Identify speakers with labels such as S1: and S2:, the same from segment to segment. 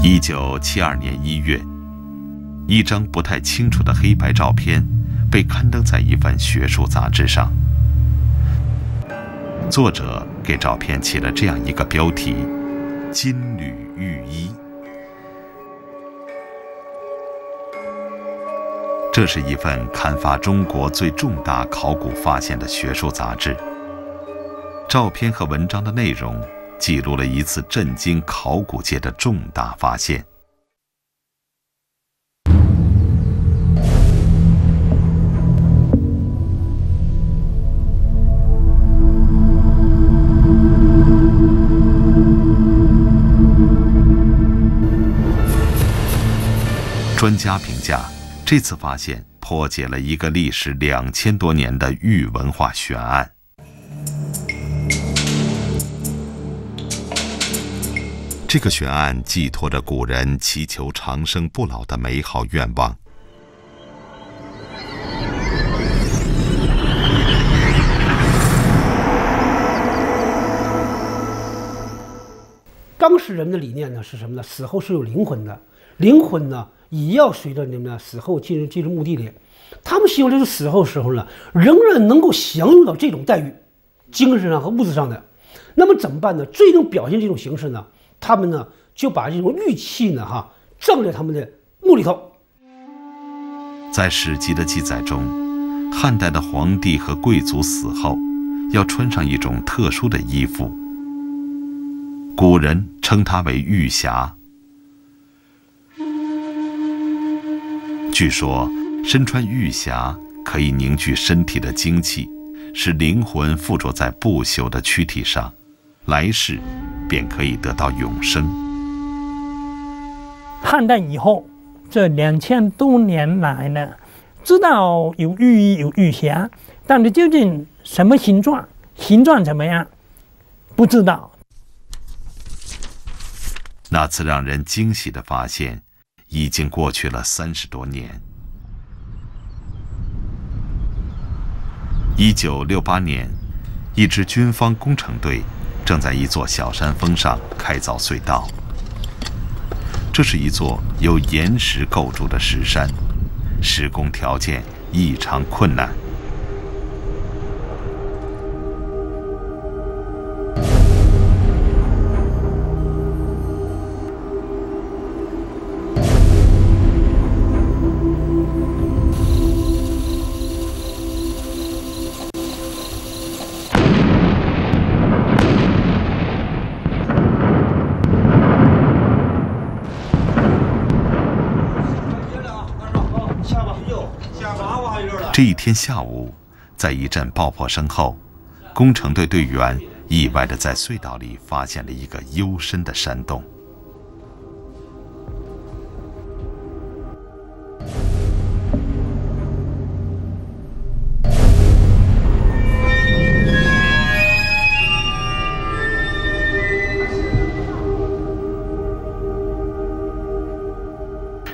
S1: 1972年1月，一张不太清楚的黑白照片被刊登在一份学术杂志上。作者给照片起了这样一个标题：金缕玉衣。这是一份刊发中国最重大考古发现的学术杂志。照片和文章的内容记录了一次震惊考古界的重大发现。专家评价，这次发现破解了一个历时2000多年的玉文化悬案。这个悬案寄托着古人祈求长生不老的美好愿望。
S2: 当时人的理念呢是什么呢？死后是有灵魂的，灵魂呢也要随着你们呢死后进入墓地里。他们希望这个死后时候呢，仍然能够享用到这种待遇，精神上和物质上的。那么怎么办呢？最能表现这种形式呢？他们呢就把这种玉器呢葬在他们的墓里头。
S1: 在史籍的记载中，汉代的皇帝和贵族死后要穿上一种特殊的衣服，古人称它为玉匣。据说身穿玉匣可以凝聚身体的精气，使灵魂附着在不朽的躯体上，来世便可以得到永生。
S3: 汉代以后，这2000多年来呢，知道有玉衣有玉匣，但是究竟什么形状怎么样，不知道。
S1: 那次让人惊喜的发现，已经过去了30多年。1968年，一支军方工程队正在一座小山峰上开凿隧道。这是一座由岩石构筑的石山，施工条件异常困难。这一天下午，在一阵爆破声后，工程队队员意外地在隧道里发现了一个幽深的山洞。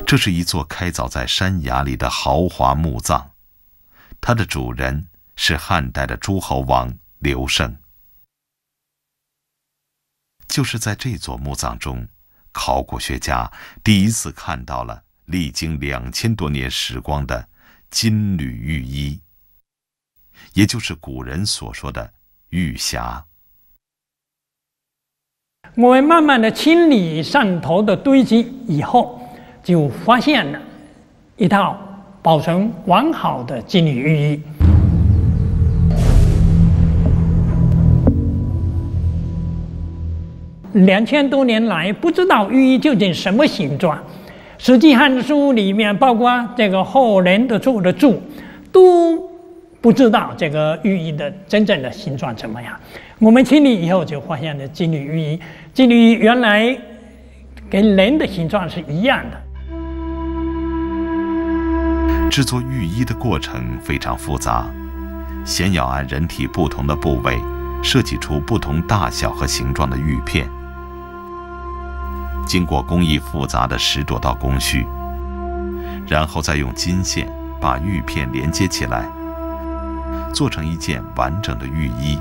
S1: 这是一座开凿在山崖里的豪华墓葬。它的主人是汉代的诸侯王刘胜。就是在这座墓葬中，考古学家第一次看到了历经2000多年时光的金缕玉衣，也就是古人所说的玉匣。
S3: 我们慢慢的清理上头的堆积以后，就发现了一套保存完好的金缕玉衣。2000多年来，不知道玉衣究竟什么形状。《史记·汉书》里面，包括这个后人的做的注，都不知道这个玉衣的真正的形状怎么样。我们清理以后，就发现了金缕玉衣。金缕衣原来跟人的形状是一样的。
S1: 制作玉衣的过程非常复杂，先要按人体不同的部位设计出不同大小和形状的玉片，经过工艺复杂的10多道工序，然后再用金线把玉片连接起来，做成一件完整的玉衣。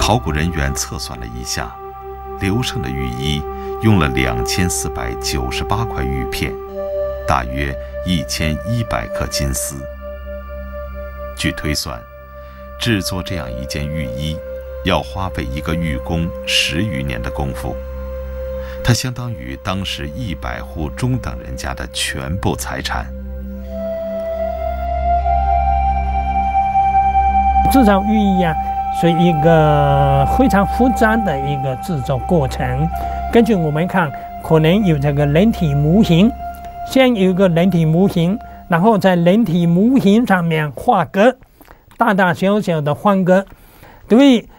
S1: 考古人员测算了一下，刘胜的玉衣用了2498块玉片，大约1100克金丝。据推算，制作这样一件玉衣要花费一个玉工10余年的功夫，它相当于当时100户中等人家的全部财产。
S3: 制造玉衣啊，是一个非常复杂的一个制作过程。根据我们看，可能有这个人体模型，先有一个人体模型，然后在人体模型上面画格，大大小小的方格，所以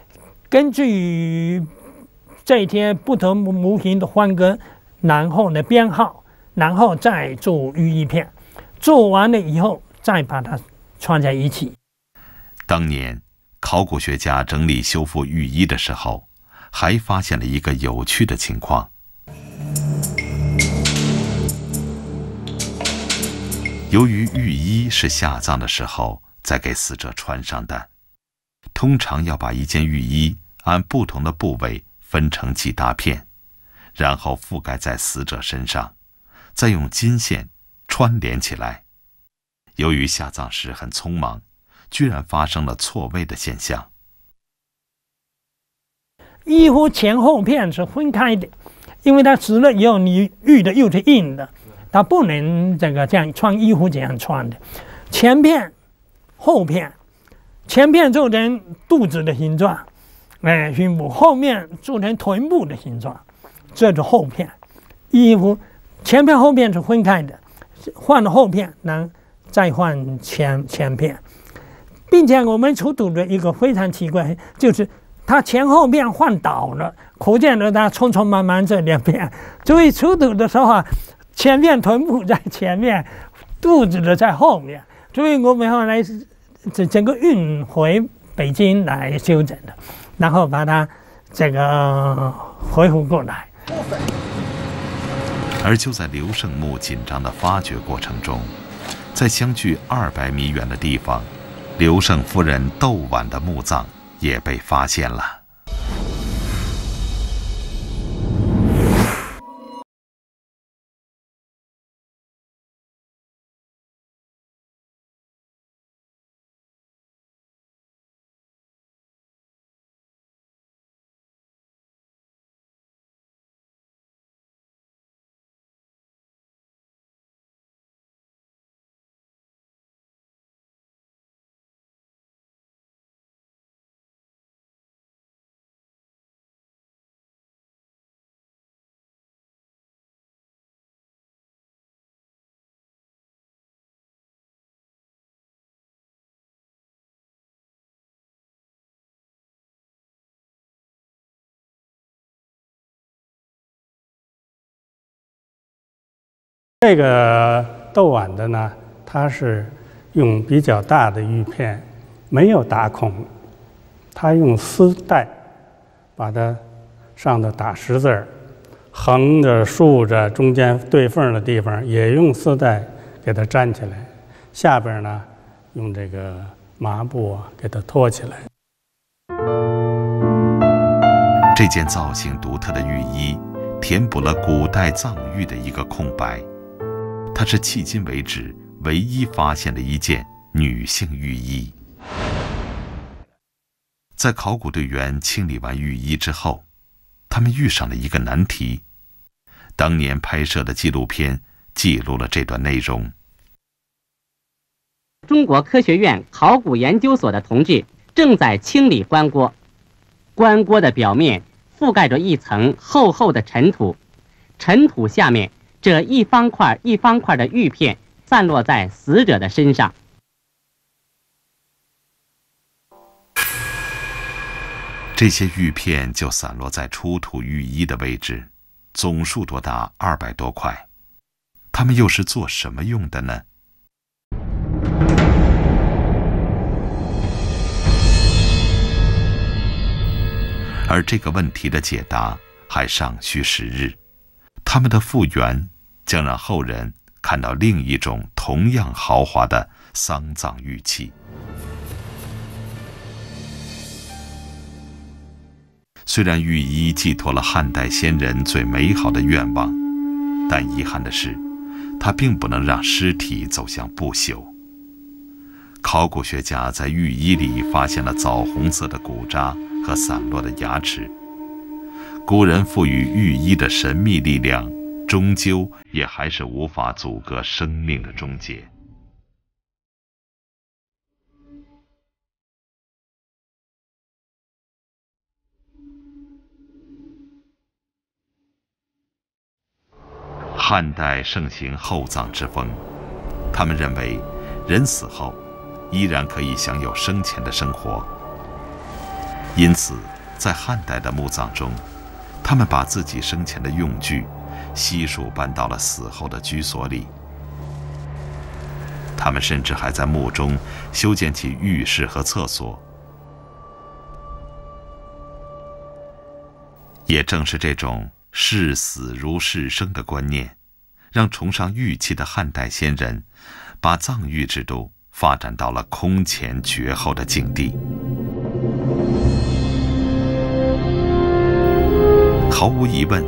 S3: 根据这些不同模型的方格，然后呢编号，然后再做玉衣片，做完了以后再把它串在一起。
S1: 当年考古学家整理修复玉衣的时候，还发现了一个有趣的情况。由于玉衣是下葬的时候再给死者穿上的，通常要把一件玉衣按不同的部位分成几大片，然后覆盖在死者身上，再用金线穿连起来。由于下葬时很匆忙，居然发生了错位的现象。
S3: 衣服前后片是分开的，因为它死了以后，你玉的又是硬的，它不能这样穿衣服这样穿的。前片、后片，前片做成肚子的形状，胸部；后面做成臀部的形状，这是后片。衣服前片后片是分开的，换了后片，然后再换前片。并且我们出土的一个非常奇怪，就是它前后片换倒了，可见了它匆匆忙忙这两片。所以出土的时候啊，前面臀部在前面，肚子的在后面。所以我们后来整个运回北京来修整的，然后把它恢复过来。
S1: 而就在刘胜墓紧张的发掘过程中，在相距200米远的地方，刘胜夫人窦婉的墓葬也被发现了。
S4: 这个窦婉的呢，它是用比较大的玉片，没有打孔，它用丝带把它上头打10字儿，横着、竖着，中间对缝的地方也用丝带给它粘起来，下边呢用这个麻布给它托起来。
S1: 这件造型独特的玉衣填补了古代藏玉的一个空白。它是迄今为止唯一发现的一件女性玉衣。在考古队员清理完玉衣之后，他们遇上了一个难题。当年拍摄的纪录片记录了这段内容。
S5: 中国科学院考古研究所的同志正在清理棺椁，棺椁的表面覆盖着一层厚厚的尘土，尘土下面这一方块一方块的玉片散落在死者的身上。
S1: 这些玉片就散落在出土玉衣的位置，总数多达200多块。它们又是做什么用的呢？而这个问题的解答还尚需时日。它们的复原将让后人看到另一种同样豪华的丧葬玉器。虽然御医寄托了汉代先人最美好的愿望，但遗憾的是，它并不能让尸体走向不朽。考古学家在御医里发现了枣红色的骨渣和散落的牙齿，古人赋予御医的神秘力量，终究也还是无法阻隔生命的终结。汉代盛行厚葬之风，他们认为人死后依然可以享有生前的生活，因此在汉代的墓葬中，他们把自己生前的用具悉数搬到了死后的居所里。他们甚至还在墓中修建起浴室和厕所。也正是这种视死如视生的观念，让崇尚玉器的汉代先人把葬玉制度发展到了空前绝后的境地。毫无疑问，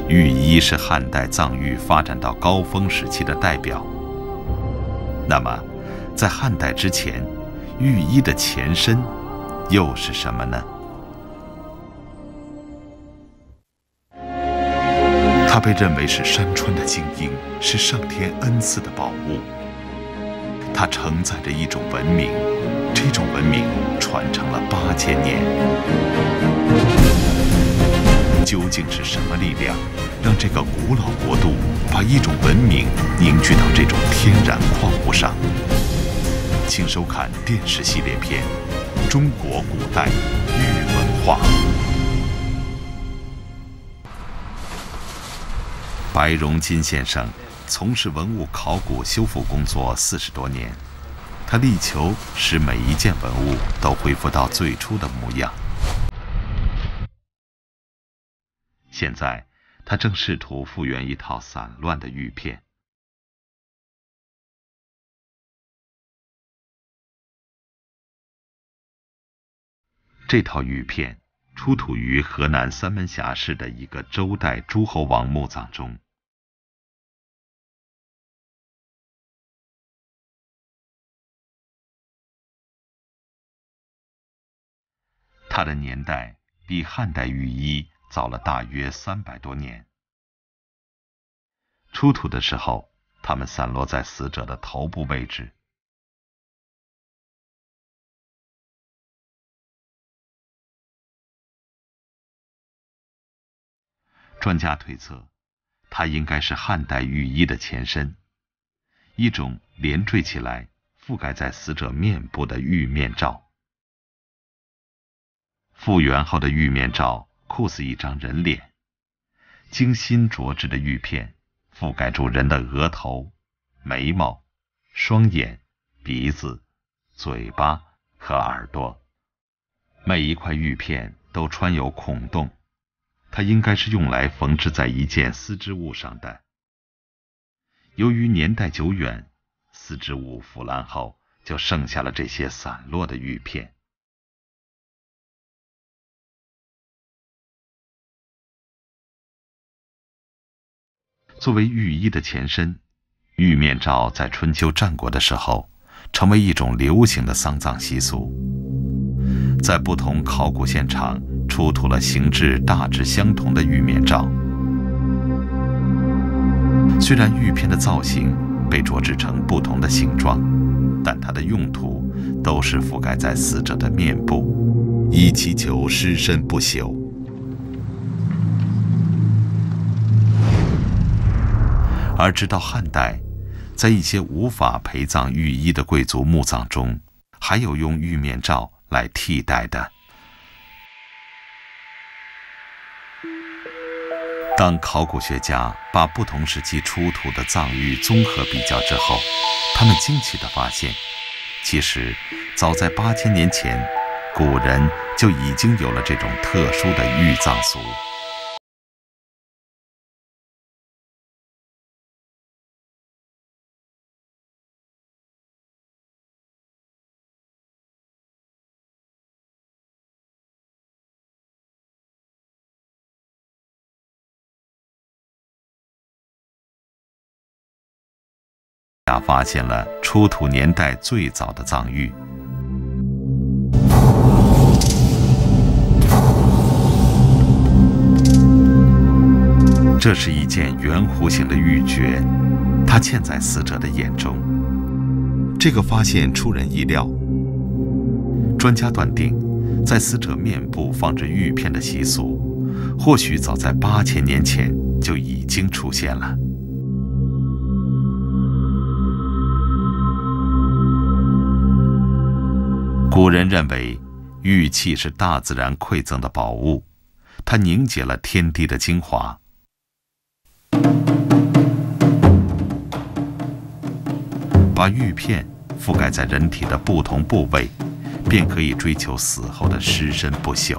S1: 御医是汉代葬玉发展到高峰时期的代表。那么，在汉代之前，御医的前身又是什么呢？它被认为是山川的精英，是上天恩赐的宝物。它承载着一种文明，这种文明传承了8000年。究竟是什么力量，让这个古老国度把一种文明凝聚到这种天然矿物上？请收看电视系列片《中国古代玉文化》。白荣金先生从事文物考古修复工作40多年，他力求使每一件文物都恢复到最初的模样。现在，他正试图复原一套散乱的玉片。这套玉片出土于河南三门峡市的一个周代诸侯王墓葬中。它的年代比汉代御医早了大约300多年。出土的时候，它们散落在死者的头部位置。专家推测，它应该是汉代御医的前身，一种连缀起来覆盖在死者面部的玉面罩。复原后的玉面罩酷似一张人脸，精心琢制的玉片覆盖住人的额头、眉毛、双眼、鼻子、嘴巴和耳朵。每一块玉片都穿有孔洞，它应该是用来缝制在一件丝织物上的。由于年代久远，丝织物腐烂后就剩下了这些散落的玉片。作为御医的前身，玉面罩在春秋战国的时候成为一种流行的丧葬习俗。在不同考古现场出土了形制大致相同的玉面罩，虽然玉片的造型被琢制成不同的形状，但它的用途都是覆盖在死者的面部，以祈求尸身不朽。而直到汉代，在一些无法陪葬御医的贵族墓葬中，还有用玉面罩来替代的。当考古学家把不同时期出土的葬玉综合比较之后，他们惊奇地发现，其实早在8000年前，古人就已经有了这种特殊的玉葬俗。发现了出土年代最早的藏玉。这是一件圆弧形的玉珏，它嵌在死者的眼中。这个发现出人意料。专家断定，在死者面部放置玉片的习俗，或许早在8000年前就已经出现了。古人认为，玉器是大自然馈赠的宝物，它凝结了天地的精华。把玉片覆盖在人体的不同部位，便可以追求死后的尸身不朽。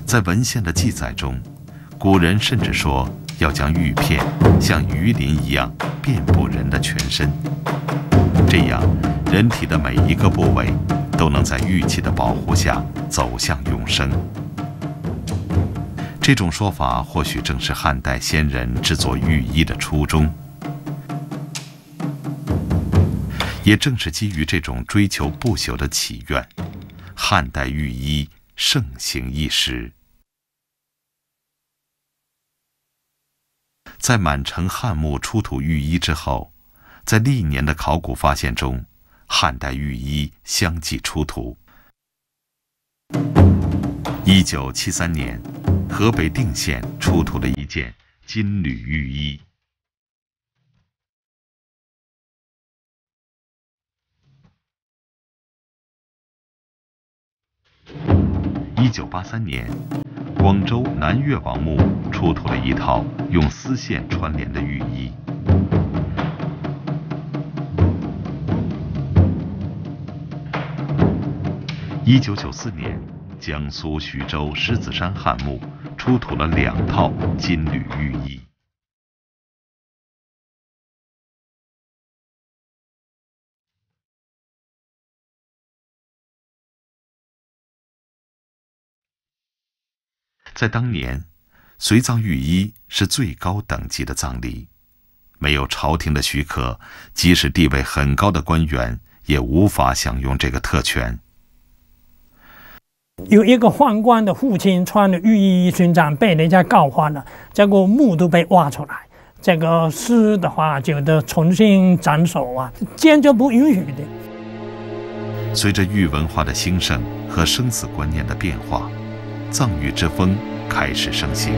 S1: 在文献的记载中，古人甚至说要将玉片像鱼鳞一样遍布人的全身，这样人体的每一个部位都能在玉器的保护下走向永生。这种说法或许正是汉代先人制作玉衣的初衷。也正是基于这种追求不朽的祈愿，汉代玉衣盛行一时。在满城汉墓出土玉衣之后，在历年的考古发现中，汉代玉衣相继出土。1973年，河北定县出土了一件金缕玉衣。1983年，广州南越王墓出土了一套用丝线穿连的玉衣。1994年，江苏徐州狮子山汉墓出土了2套金缕玉衣。在当年，随葬玉衣是最高等级的葬礼，没有朝廷的许可，即使地位很高的官员也无法享用这个特权。
S3: 有一个宦官的父亲穿了玉衣巡长，被人家告发了，结果墓都被挖出来，这个尸的话就得重新斩首啊，坚决不允许的。
S1: 随着玉文化的兴盛和生死观念的变化，藏玉之风开始盛行。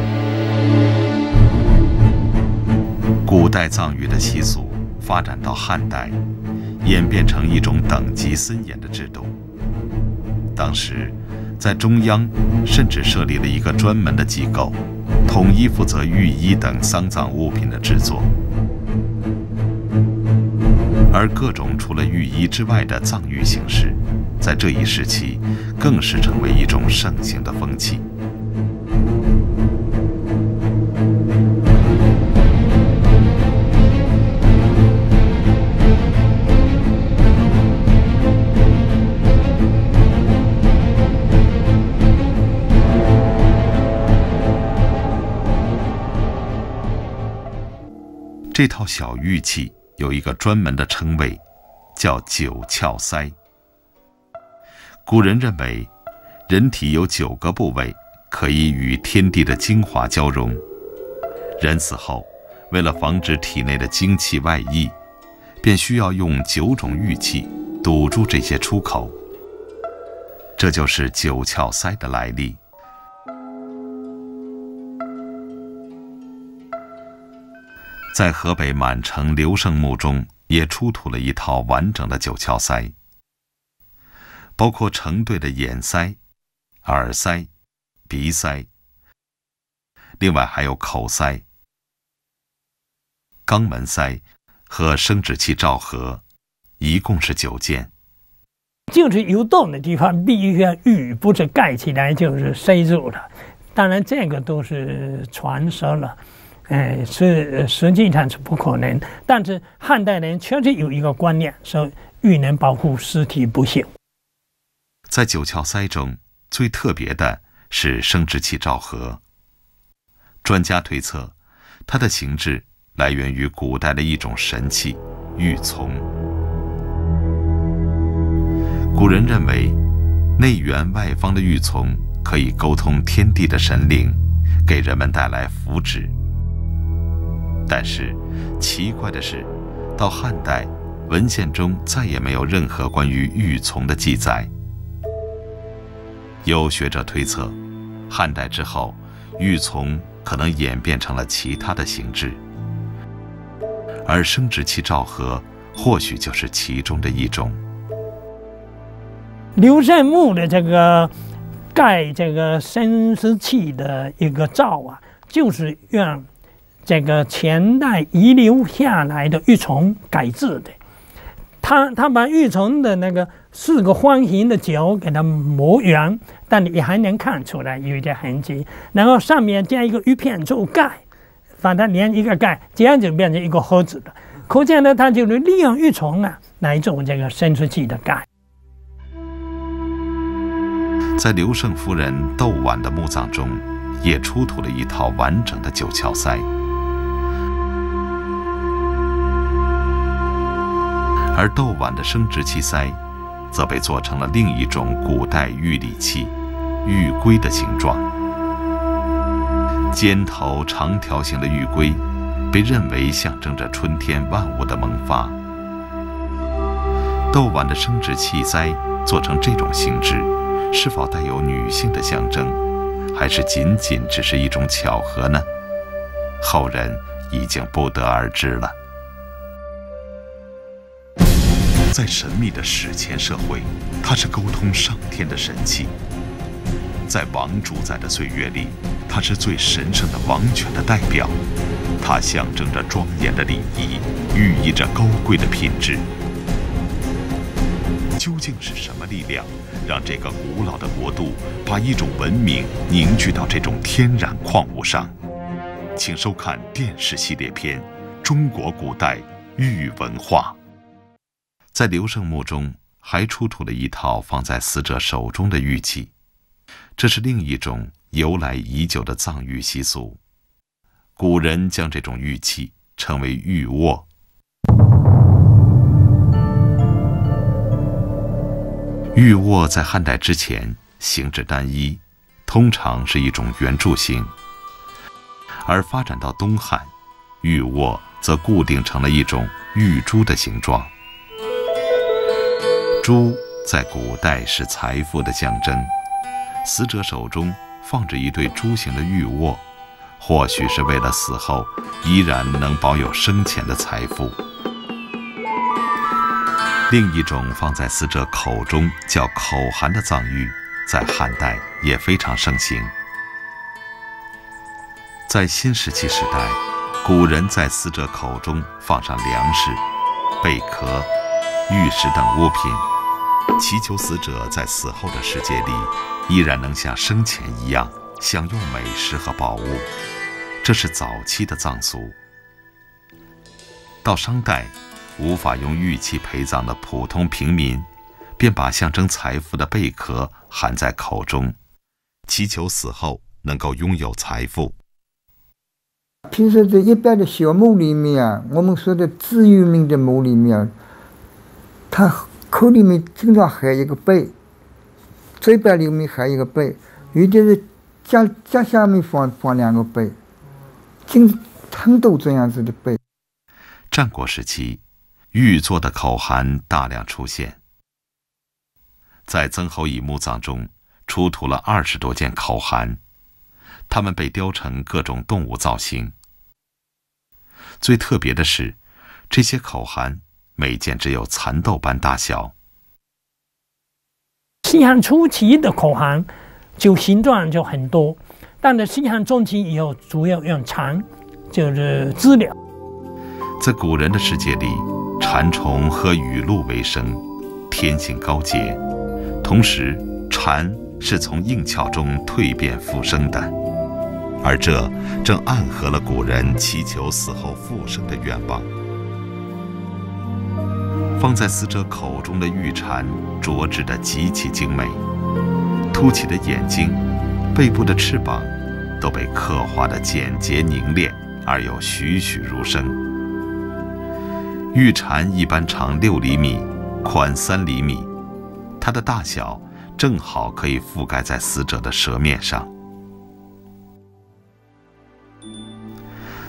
S1: 古代藏玉的习俗发展到汉代，演变成一种等级森严的制度。当时，在中央甚至设立了一个专门的机构，统一负责玉衣等丧葬物品的制作。而各种除了玉衣之外的藏玉形式，在这一时期更是成为一种盛行的风气。这套小玉器有一个专门的称谓，叫九窍腮。古人认为，人体有9个部位可以与天地的精华交融。人死后，为了防止体内的精气外溢，便需要用9种玉器堵住这些出口。这就是九窍腮的来历。在河北满城刘胜墓中，也出土了一套完整的九窍腮，包括成对的眼腮、耳腮、鼻腮，另外还有口腮、肛门腮和生殖器罩合，一共是9件。
S3: 就是有洞的地方必须要玉，不是盖起来就是塞住了。当然，这个都是传说了。实际上是不可能，但是汉代人确实有一个观念，说玉能保护尸体不朽。
S1: 在九窍腮中，最特别的是生殖器罩合。专家推测，它的形制来源于古代的一种神器——玉琮。古人认为，内圆外方的玉琮可以沟通天地的神灵，给人们带来福祉。但是，奇怪的是，到汉代，文献中再也没有任何关于玉琮的记载。有学者推测，汉代之后，玉琮可能演变成了其他的形制，而生殖器罩盒或许就是其中的一种。
S3: 刘胜墓的这个盖这个生殖器的一个罩啊，就是用这个前代遗留下来的玉琮改制的。他把玉琮的那个4个方形的角给它磨圆，但也还能看出来有一点痕迹。然后上面加一个玉片做盖，把它连一个盖，这样就变成一个盒子了。可见呢，它就是利用玉琮啊来做这个生殖器的盖。
S1: 在刘胜夫人窦婉的墓葬中，也出土了一套完整的9窍塞。而窦婉的生殖器塞，则被做成了另一种古代玉礼器——玉圭的形状。尖头长条形的玉圭，被认为象征着春天万物的萌发。窦婉的生殖器塞做成这种形制，是否带有女性的象征，还是仅仅只是一种巧合呢？后人已经不得而知了。在神秘的史前社会，它是沟通上天的神器；在王主宰的岁月里，它是最神圣的王权的代表。它象征着庄严的礼仪，寓意着高贵的品质。究竟是什么力量，让这个古老的国度把一种文明凝聚到这种天然矿物上？请收看电视系列片《中国古代玉文化》。在刘胜墓中还出土了一套放在死者手中的玉器，这是另一种由来已久的葬玉习俗。古人将这种玉器称为玉握。玉握在汉代之前形制单一，通常是一种圆柱形，而发展到东汉，玉握则固定成了一种玉珠的形状。珠在古代是财富的象征，死者手中放着一对珠形的玉握，或许是为了死后依然能保有生前的财富。另一种放在死者口中叫口含的葬玉，在汉代也非常盛行。在新石器时代，古人在死者口中放上粮食、贝壳、玉石等物品，祈求死者在死后的世界里依然能像生前一样享用美食和宝物，这是早期的葬俗。到商代，无法用玉器陪葬的普通平民，便把象征财富的贝壳含在口中，祈求死后能够拥有财富。
S6: 平时在一般的小墓里面啊，我们说的自玉命的墓里面，它口里面经常含一个贝，嘴巴里面含一个贝，有的是脚下面放2个贝，很多这样子的贝。
S1: 战国时期，玉做的口函大量出现。在曾侯乙墓葬中出土了20多件口函，它们被雕成各种动物造型。最特别的是，这些口函每件只有蚕豆般大小。
S3: 西汉初期的口函就形状就很多，但是西汉中期以后主要用蚕，就是资料。
S1: 在古人的世界里，蚕虫喝雨露为生，天性高洁，同时蚕是从硬壳中蜕变复生的，而这正暗合了古人祈求死后复生的愿望。放在死者口中的玉蝉琢制得极其精美，凸起的眼睛、背部的翅膀都被刻画得简洁凝练，而又栩栩如生。玉蝉一般长6厘米，宽3厘米，它的大小正好可以覆盖在死者的舌面上。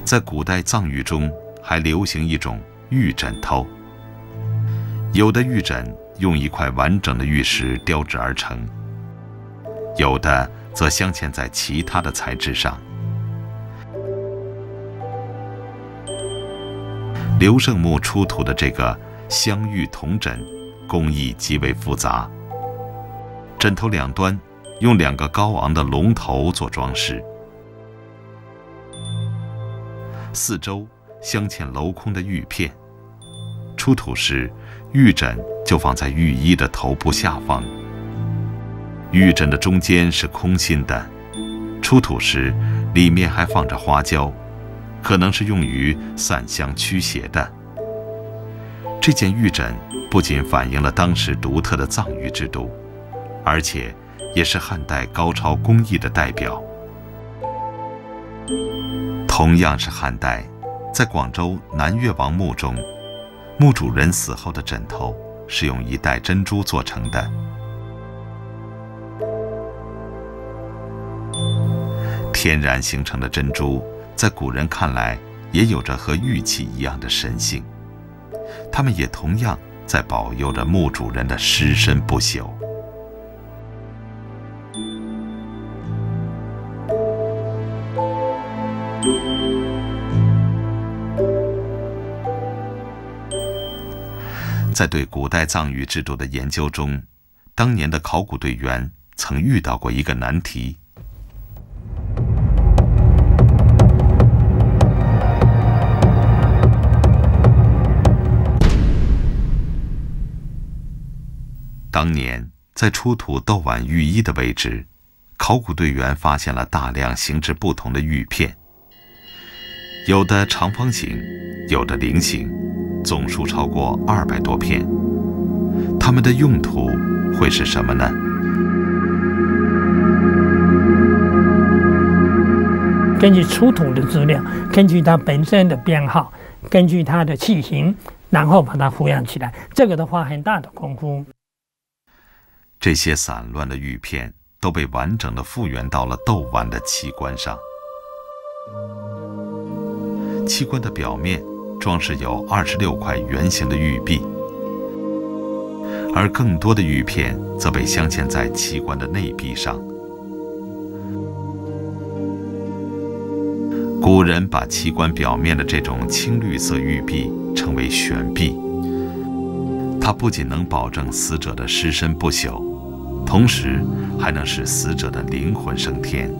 S1: 在古代藏玉中还流行一种玉枕头，有的玉枕用一块完整的玉石雕制而成，有的则镶嵌在其他的材质上。刘胜墓出土的这个镶玉铜枕，工艺极为复杂。枕头两端用2个高昂的龙头做装饰，四周镶嵌镂空的玉片。出土时，玉枕就放在玉衣的头部下方。玉枕的中间是空心的，出土时里面还放着花胶，可能是用于散香驱邪的。这件玉枕不仅反映了当时独特的藏玉制度，而且也是汉代高超工艺的代表。同样是汉代，在广州南越王墓中，墓主人死后的枕头是用1袋珍珠做成的。天然形成的珍珠，在古人看来也有着和玉器一样的神性，它们也同样在保佑着墓主人的尸身不朽。在对古代藏玉制度的研究中，当年的考古队员曾遇到过一个难题。当年在出土窦碗玉衣的位置，考古队员发现了大量形制不同的玉片，有的长方形，有的菱形，总数超过200多片。它们的用途会是什么呢？
S3: 根据出土的资料，根据它本身的编号，根据它的器型，然后把它复原起来，这个的花很大的功夫。
S1: 这些散乱的玉片都被完整的复原到了窦碗的器官上。器官的表面装饰有26块圆形的玉璧，而更多的玉片则被镶嵌在器官的内壁上。古人把器官表面的这种青绿色玉璧称为玄璧，它不仅能保证死者的尸身不朽，同时还能使死者的灵魂升天。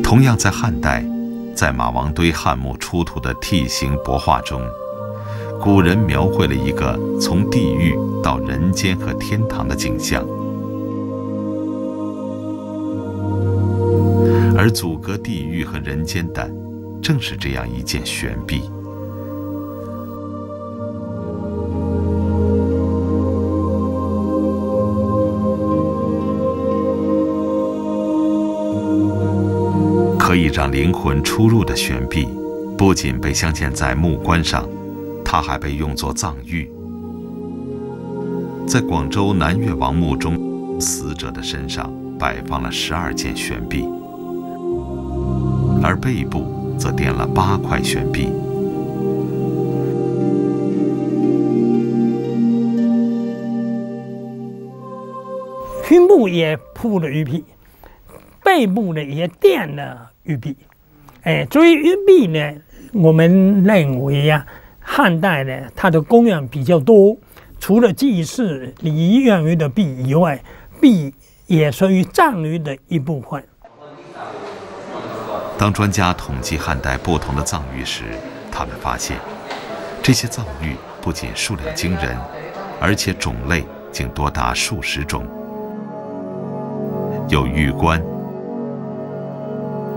S1: 同样在汉代，在马王堆汉墓出土的屉形帛画中，古人描绘了一个从地狱到人间和天堂的景象，而阻隔地狱和人间的，正是这样一件玄璧。可以让灵魂出入的玄璧，不仅被镶嵌在木棺上，它还被用作藏玉。在广州南越王墓中，死者的身上摆放了12件玄璧，而背部则垫了8块玄璧。
S3: 胸部也铺了玉璧，背部呢也垫了玉璧。至于玉璧呢，我们认为呀，汉代呢它的供养比较多，除了祭祀礼仪用于的璧以外，璧也属于藏玉的一部分。
S1: 当专家统计汉代不同的藏玉时，他们发现，这些藏玉不仅数量惊人，而且种类竟多达数十种。有玉冠、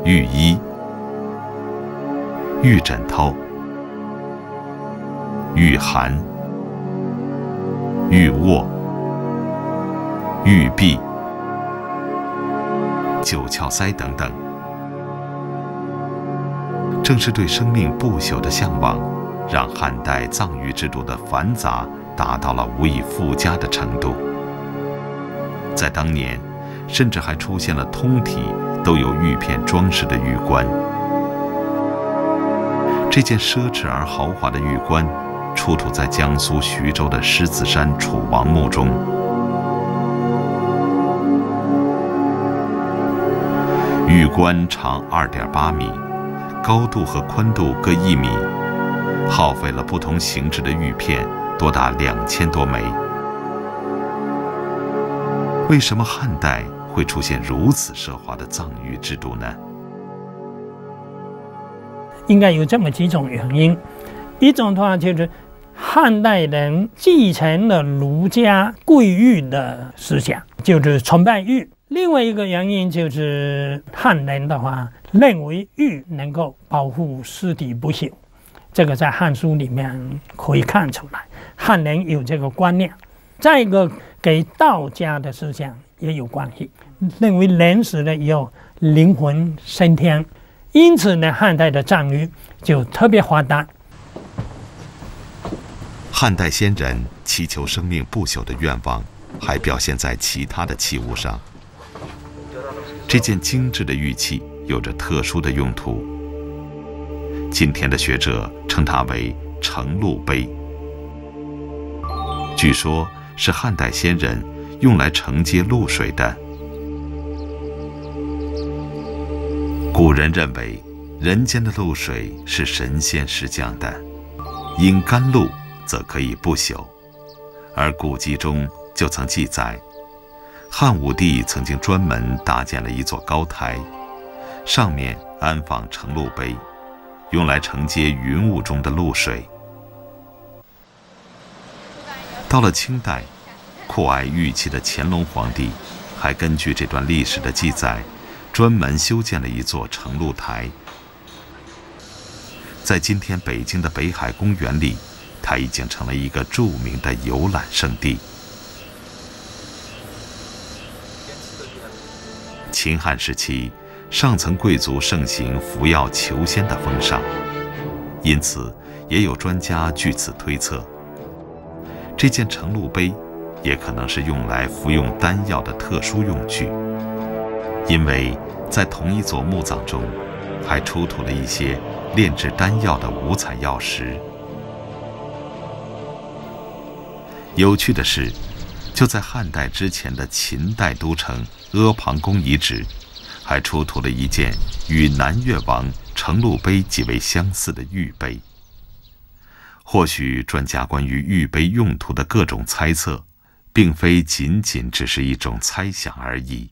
S1: 玉衣、玉枕头、玉函、玉握、玉璧、9窍塞等等。正是对生命不朽的向往，让汉代葬育制度的繁杂达到了无以复加的程度。在当年，甚至还出现了通体都有玉片装饰的玉棺。这件奢侈而豪华的玉棺，出土在江苏徐州的狮子山楚王墓中。玉棺长2.8米，高度和宽度各1米，耗费了不同形制的玉片多达2000多枚。为什么汉代会出现如此奢华的葬育制度呢？
S3: 应该有这么几种原因。一种的话就是汉代人继承了儒家贵玉的思想，就是崇拜玉。另外一个原因就是汉人的话认为玉能够保护尸体不朽，这个在《汉书》里面可以看出来，汉人有这个观念。再一个，给道家的思想也有关系，认为人死了以后灵魂升天，因此呢，汉代的葬育就特别华诞。
S1: 汉代先人祈求生命不朽的愿望，还表现在其他的器物上。这件精致的玉器有着特殊的用途，今天的学者称它为承露杯。据说是汉代先人用来承接露水的。古人认为，人间的露水是神仙施降的，因甘露则可以不朽。而古籍中就曾记载，汉武帝曾经专门搭建了一座高台，上面安放承露杯，用来承接云雾中的露水。到了清代，酷爱玉器的乾隆皇帝还根据这段历史的记载，专门修建了一座承露台。在今天北京的北海公园里，它已经成了一个著名的游览胜地。秦汉时期，上层贵族盛行服药求仙的风尚，因此也有专家据此推测，这件承露杯也可能是用来服用丹药的特殊用具，因为在同一座墓葬中，还出土了一些炼制丹药的五彩药石。有趣的是，就在汉代之前的秦代都城阿房宫遗址，还出土了一件与南越王承露杯极为相似的玉杯。或许专家关于玉杯用途的各种猜测，并非仅仅只是一种猜想而已。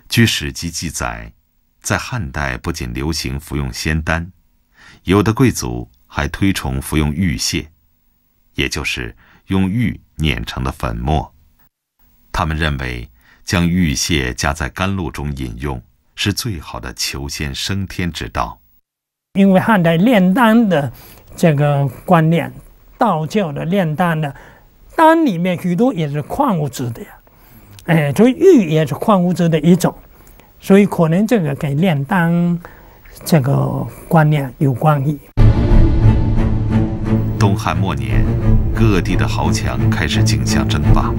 S1: 据史籍记载，在汉代不仅流行服用仙丹，有的贵族还推崇服用玉屑，也就是用玉碾成的粉末。他们认为，将玉屑加在甘露中饮用，是最好的求仙升天之道。
S3: 因为汉代炼丹的这个观念，道教的炼丹的丹里面许多也是矿物质的呀，所以玉也是矿物质的一种，所以可能这个跟炼丹这个观念有关系。
S1: 东汉末年，各地的豪强开始竞相争霸。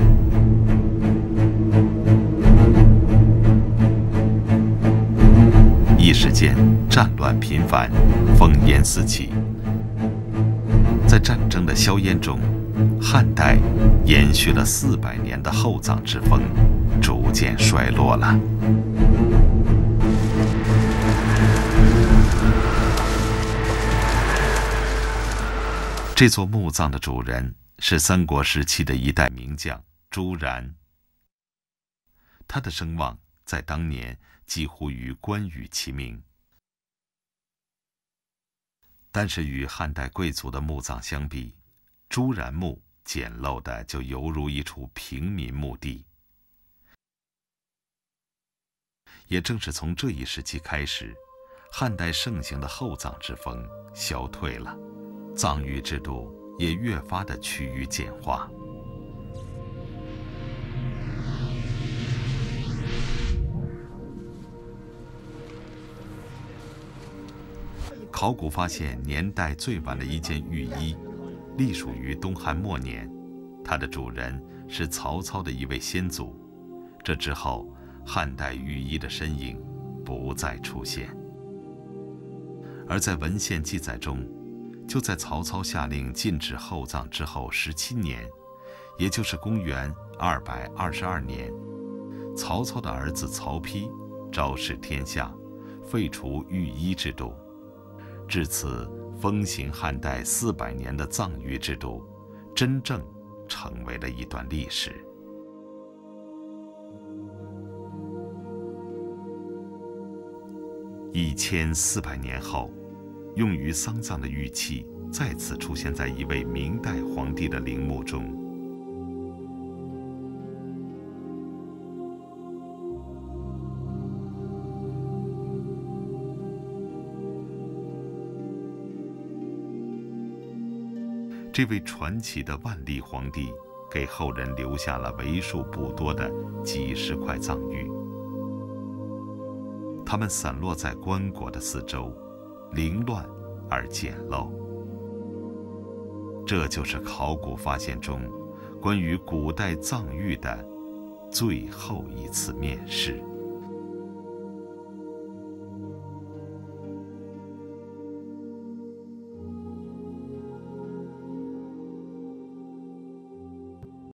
S1: 一时间，战乱频繁，烽烟四起。在战争的硝烟中，汉代延续了400年的厚葬之风，逐渐衰落了。这座墓葬的主人是三国时期的一代名将朱然，他的声望在当年几乎与关羽齐名。但是与汉代贵族的墓葬相比，朱然墓简陋的就犹如一处平民墓地。也正是从这一时期开始，汉代盛行的厚葬之风消退了，葬育制度也越发的趋于简化。考古发现年代最晚的一件玉衣，隶属于东汉末年，它的主人是曹操的一位先祖。这之后，汉代玉衣的身影不再出现。而在文献记载中，就在曹操下令禁止厚葬之后17年，也就是公元222年，曹操的儿子曹丕昭示天下，废除御医制度，至此风行汉代400年的葬玉制度，真正成为了一段历史。1400年后，用于丧葬的玉器再次出现在一位明代皇帝的陵墓中。这位传奇的万历皇帝给后人留下了为数不多的几十块藏玉，它们散落在棺椁的四周，凌乱而简陋。这就是考古发现中关于古代藏玉的最后一次面世。